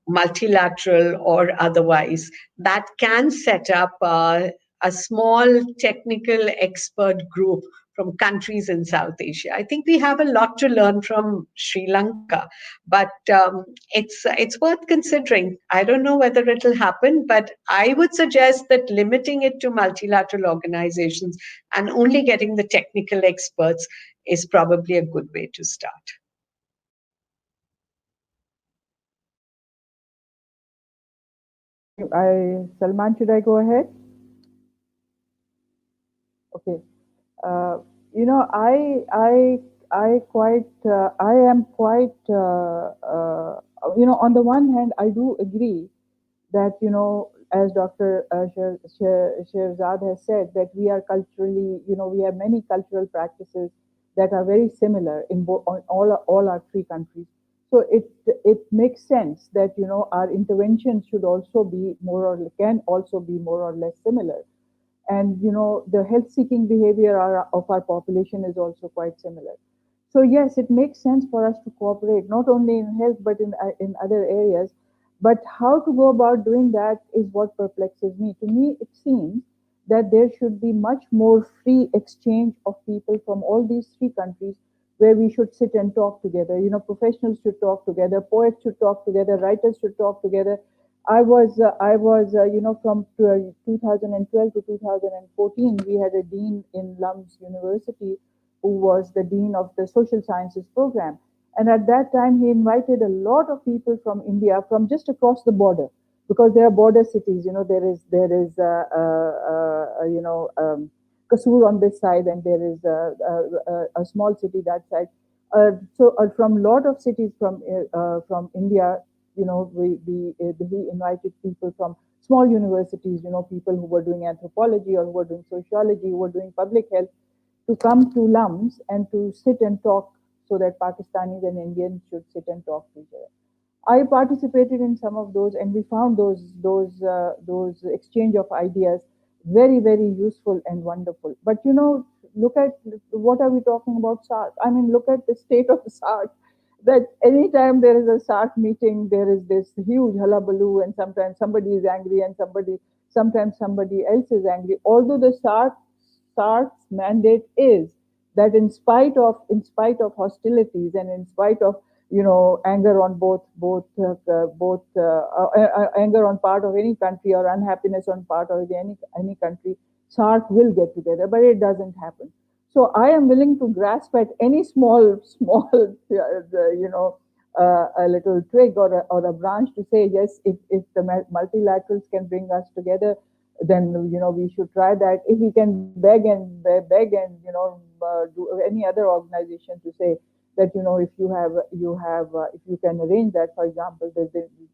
multilateral or otherwise, that can set up a small technical expert group from countries in South Asia. I think we have a lot to learn from Sri Lanka, but it's worth considering. I don't know whether it'll happen, but I would suggest that limiting it to multilateral organizations and only getting the technical experts is probably a good way to start. Salman, should I go ahead? Okay. Uh, I am quite, on the one hand, I do agree that, as Dr. Shirzad has said, that we are culturally, we have many cultural practices that are very similar in on all our three countries. So it makes sense that, our interventions should also be can also be more or less similar. And the health seeking behavior of our population is also quite similar. So yes, it makes sense for us to cooperate not only in health but in other areas. But how to go about doing that is what perplexes me. To me, it seems that there should be much more free exchange of people from all these three countries where we should sit and talk together. You know, professionals should talk together, poets should talk together, writers should talk together. From 2012 to 2014, we had a dean in LUMS University who was the dean of the social sciences program. And at that time, he invited a lot of people from India, from just across the border, because there are border cities. You know, Kasur on this side, and there is a small city that side. From a lot of cities from India, he invited people from small universities. You know, people who were doing anthropology or who were doing sociology, who were doing public health, to come to LUMS and to sit and talk, so that Pakistanis and Indians should sit and talk to each other. I participated in some of those, and we found those exchange of ideas very, very useful and wonderful. But you know, look at what are we talking about SARC? I mean, look at the state of the SARC. That anytime there is a SARC meeting, there is this huge hullabaloo, and sometimes somebody is angry, and sometimes somebody else is angry. Although the SARC's mandate is that in spite of hostilities, and in spite of anger on anger on part of any country, or unhappiness on part of any country, SARC will get together, but it doesn't happen. So I am willing to grasp at any small a little twig, or a branch, to say yes, if the multilaterals can bring us together, then we should try that. If we can beg and do any other organization to say that if you can arrange that. For example, the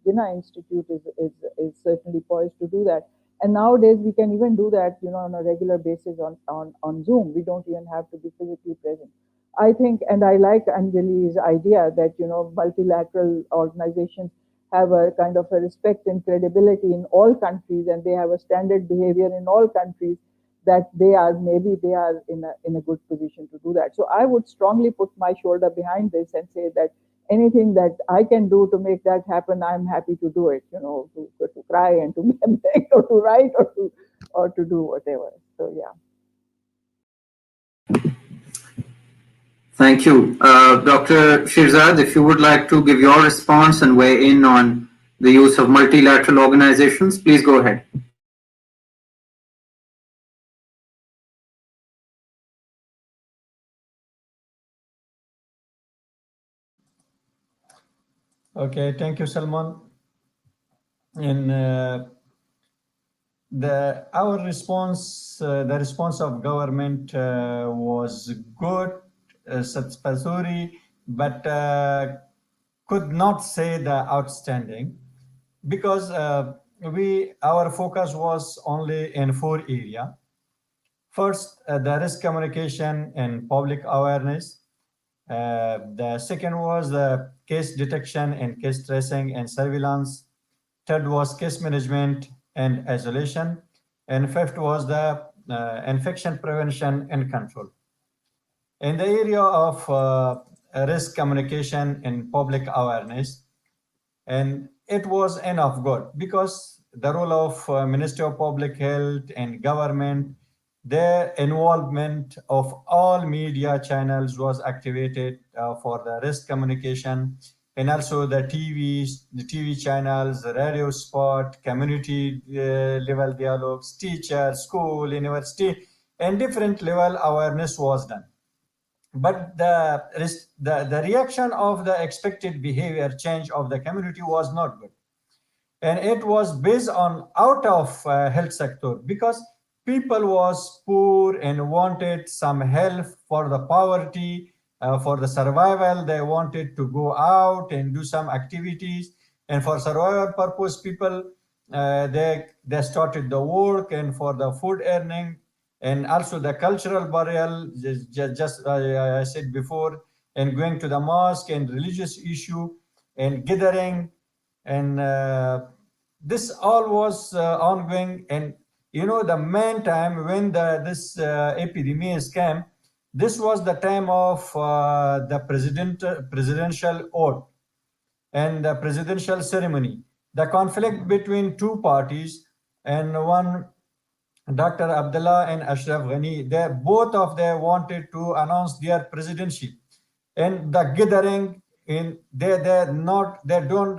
Jinnah Institute is certainly poised to do that. And nowadays we can even do that on a regular basis on Zoom. We don't even have to be physically present. I think, and I like Anjali's idea that multilateral organizations have a kind of a respect and credibility in all countries, and they have a standard behavior in all countries, that they are in a good position to do that. So I would strongly put my shoulder behind this and say that anything that I can do to make that happen, I'm happy to do it. To cry and to beg, or to write, or to do whatever. So yeah. Thank you. Dr. Shirzad, if you would like to give your response and weigh in on the use of multilateral organizations, please go ahead. Okay, thank you, Salman. And our response, the response of government was good, satisfactory, but could not say the outstanding, because our focus was only in 4 areas. First, the risk communication and public awareness. The second was the case detection and case tracing and surveillance. Third was case management and isolation. And fifth was the infection prevention and control. In the area of risk communication and public awareness, and it was enough good, because the role of Ministry of Public Health and government, their involvement of all media channels was activated for the risk communication, and also the TV channels, the radio spot, community level dialogues, teachers, school, university, and different level awareness was done. But the reaction of the expected behavior change of the community was not good, and it was based on out of health sector, because people was poor and wanted some help for the poverty, for the survival. They wanted to go out and do some activities, and for survival purpose, people they started the work, and for the food earning, and also the cultural burial, just I said before, and going to the mosque, and religious issue, and gathering, and this all was ongoing. And the main time when this epidemic came, this was the time of the presidential oath and the presidential ceremony. The conflict between two parties, and one Dr. Abdullah and Ashraf Ghani, they both of them wanted to announce their presidency, and the gathering in they don't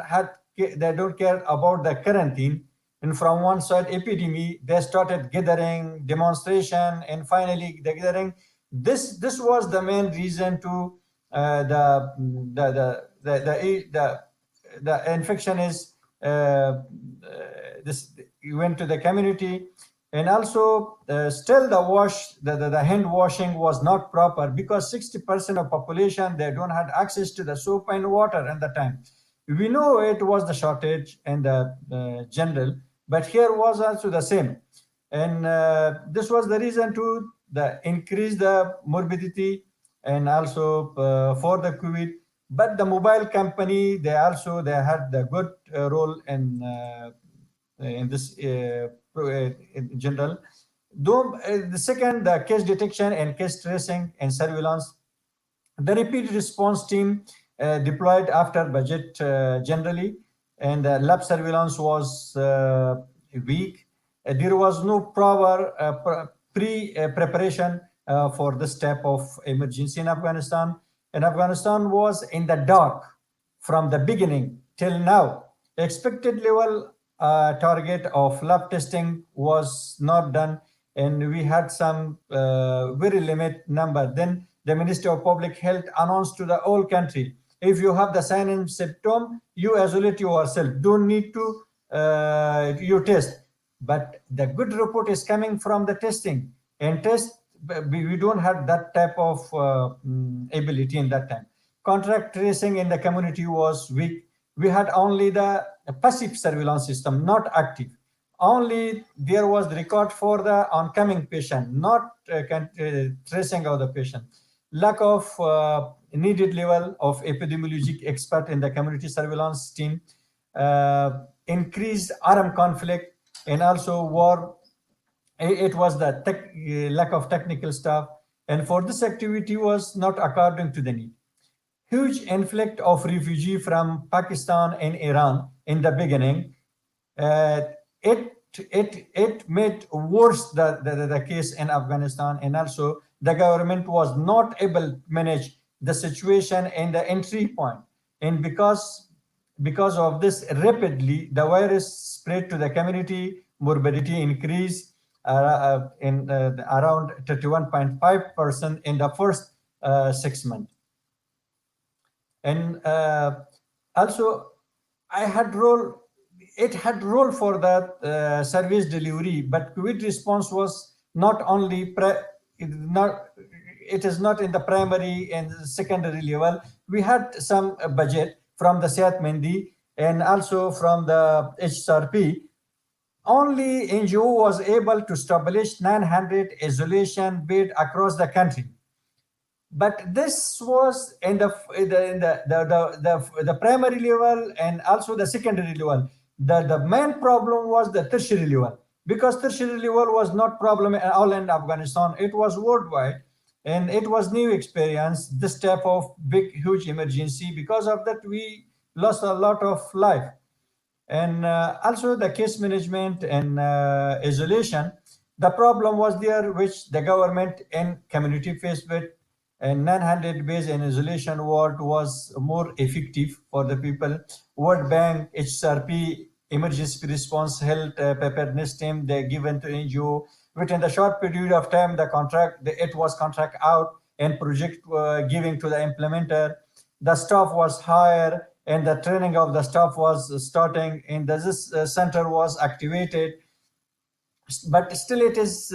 care about the quarantine. And from one side epidemic, they started gathering, demonstration, and finally the gathering. This was the main reason to the infection is this went to the community. And also still the hand washing was not proper, because 60% of population, they don't have access to the soap and water at the time. We know it was the shortage and the general, but here was also the same. And this was the reason to the increase the morbidity, and also for the COVID. But the mobile company, they had the good role in this in general. Though the second, the case detection and case tracing and surveillance, the rapid response team deployed after budget generally, and the lab surveillance was weak. There was no proper pre-preparation for this type of emergency in Afghanistan. And Afghanistan was in the dark from the beginning till now. Expected level target of lab testing was not done, and we had some very limited number. Then the Ministry of Public Health announced to the whole country, if you have the sign and symptom, you isolate yourself, don't need to you test. But the good report is coming from the testing, and we don't have that type of ability in that time. Contract tracing in the community was weak. We had only the passive surveillance system, not active. Only there was the record for the oncoming patient, not tracing of the patient. Lack of needed level of epidemiologic expert in the community surveillance team, increased armed conflict, and also war. It was the lack of technical staff, and for this activity was not according to the need. Huge influx of refugee from Pakistan and Iran in the beginning. Uh, it made worse the case in Afghanistan, and also the government was not able to manage the situation in the entry point. And because of this, rapidly the virus spread to the community, morbidity increased in around 31.5% in the first 6 months. And also it had role for that service delivery, but COVID response was not only it is not in the primary and secondary level. We had some budget from the Sehat Mendi and also from the HSRP. Only NGO was able to establish 900 isolation bed across the country. But this was in the primary level and also the secondary level. The main problem was the tertiary level, because tertiary level was not problem at all in Afghanistan. It was worldwide, and it was new experience, this type of big, huge emergency. Because of that, we lost a lot of life. And also the case management and isolation, the problem was there, which the government and community faced with. And 900 beds in isolation ward was more effective for the people. World Bank, HSRP, emergency response health preparedness team, they given to NGO. Within the short period of time, it was contract out and project giving to the implementer. The staff was higher, and the training of the staff was starting, and this center was activated. But still it is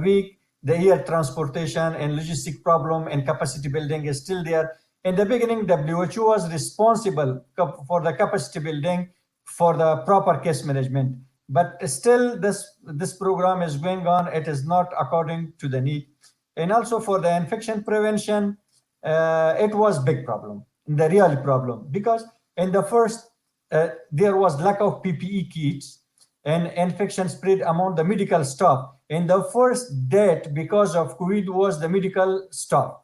weak. The air transportation and logistic problem and capacity building is still there. In the beginning, WHO was responsible for the capacity building, for the proper case management. But still this program is going on. It is not according to the need. And also for the infection prevention, it was big problem, the real problem, because in the first, there was lack of PPE kits, and infection spread among the medical staff. And the first death because of COVID was the medical staff.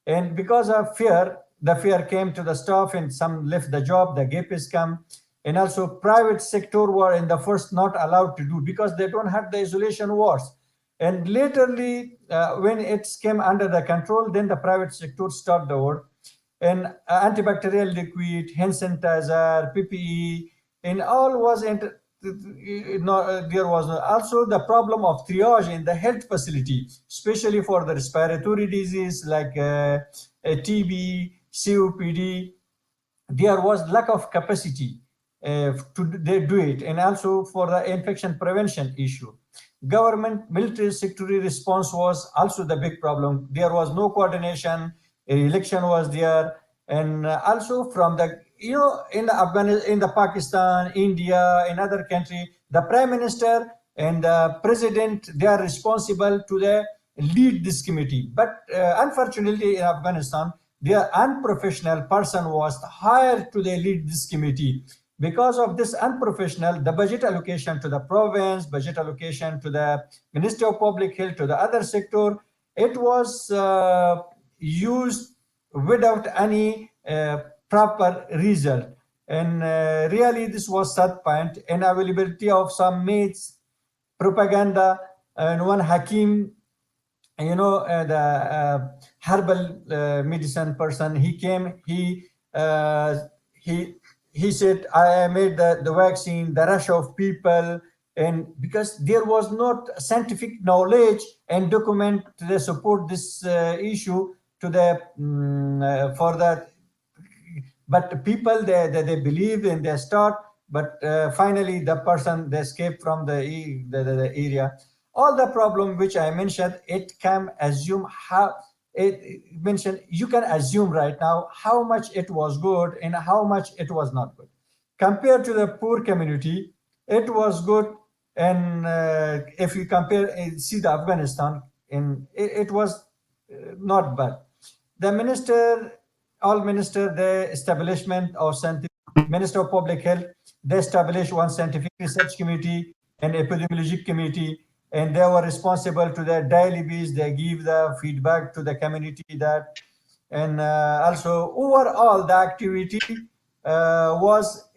And because of fear, the fear came to the staff, and some left the job, the gap is come. and also private sector were in the first not allowed to do because they don't have the isolation wards. And laterly, when it came under the control, then the private sector started the work. And antibacterial liquid, hand sanitizer, PPE, and all was there was also the problem of triage in the health facility, especially for the respiratory disease like TB, COPD. There was lack of capacity to they do it, and also for the infection prevention issue. Government military security response was also the big problem. There was no coordination. Election was there, and also from the in the Afghanistan, in the Pakistan, India, in other country, the prime minister and the president, they are responsible to the lead this committee. But unfortunately, in Afghanistan, the unprofessional person was hired to the lead this committee. Because of this unprofessional, the budget allocation to the province, budget allocation to the Ministry of Public Health, to the other sector, it was used without any proper result. And really, this was sad point. And availability of some mates, propaganda, and one Hakim, the herbal medicine person, he came, he said, I made the vaccine, the rush of people, and because there was not scientific knowledge and document to support this issue to the for that. But people they believe and they start, but finally the person they escape from the area. All the problem which I mentioned, it can assume how it mentioned, you can assume right now how much it was good and how much it was not good. Compared to the poor community, it was good. And if you compare, see the Afghanistan, and it was not bad. The minister, all minister, the establishment of scientific, Minister of Public Health, they established one scientific research committee and epidemiologic committee, and they were responsible to their daily basis. They give the feedback to the community that, and also overall the activity was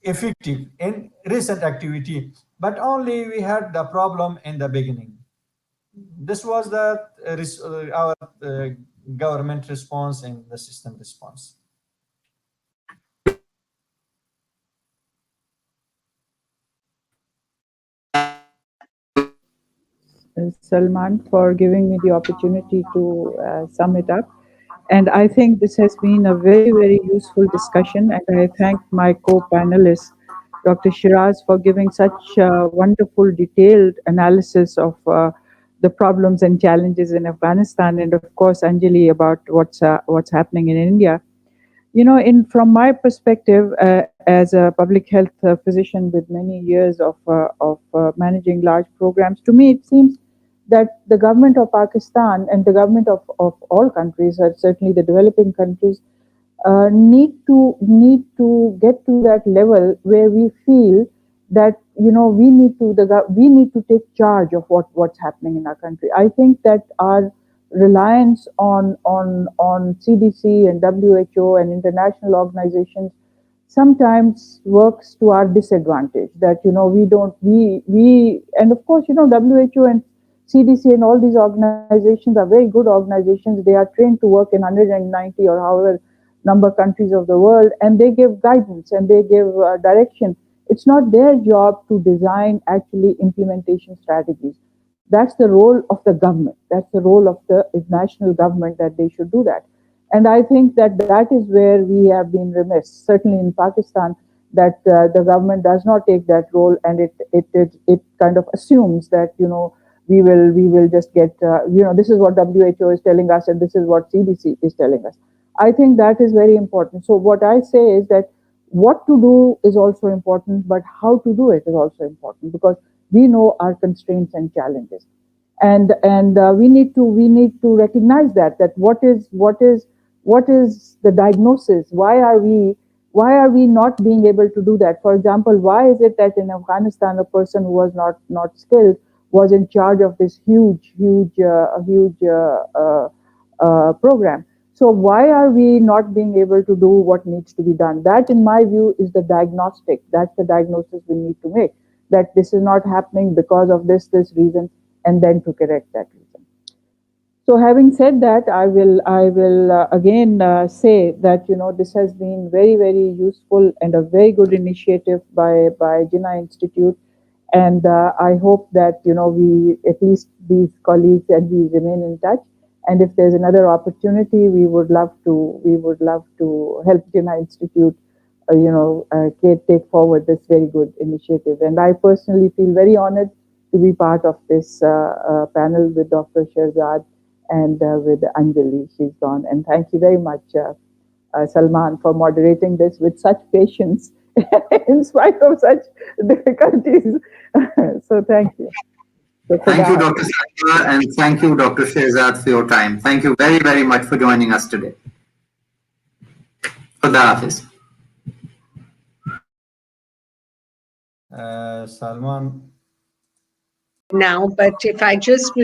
effective in recent activity, but only we had the problem in the beginning. This was the our government response and the system response. Salman, for giving me the opportunity to sum it up. And I think this has been a very, very useful discussion. And I thank my co-panelists, Dr. Shiraz, for giving such wonderful, detailed analysis of the problems and challenges in Afghanistan, and of course, Anjali, about what's happening in India. In from my perspective, as a public health physician with many years of managing large programs, to me it seems that the government of Pakistan and the government of all countries, certainly the developing countries, need to get to that level where we feel that we need to take charge of what's happening in our country. I think that our reliance on CDC and WHO and international organizations sometimes works to our disadvantage. That we and of course WHO and CDC and all these organizations are very good organizations. They are trained to work in 190 or however number countries of the world, and they give guidance and they give direction. It's not their job to design actually implementation strategies. That's the role of the government. That's the role of the national government, that they should do that. And I think that is where we have been remiss, certainly in Pakistan, that the government does not take that role, and it kind of assumes that we will just get this is what WHO is telling us and this is what CDC is telling us. I think that is very important. So what I say is that what to do is also important, but how to do it is also important, because we know our constraints and challenges, and we need to recognize that what is the diagnosis? Why are we not being able to do that? For example, why is it that in Afghanistan a person who was not skilled was in charge of this huge program? So why are we not being able to do what needs to be done? That, in my view, is the diagnostic. That's the diagnosis we need to make, that this is not happening because of this reason, and then to correct that reason. So having said that, I will again say that this has been very useful and a very good initiative by Jinnah Institute, and I hope that we, at least these colleagues, and we remain in touch. And if there's another opportunity, we would love to help Jinnah Institute, take forward this very good initiative. And I personally feel very honored to be part of this panel with Dr. Shirzad and with Anjali. She's gone. And thank you very much, Salman, for moderating this with such patience in spite of such difficulties. So thank you. So Thank you, Dr. Samia, and thank you, Dr. Shirzad, for your time. Thank you very much for joining us today. Khuda Hafiz. Salman. Now, but if I just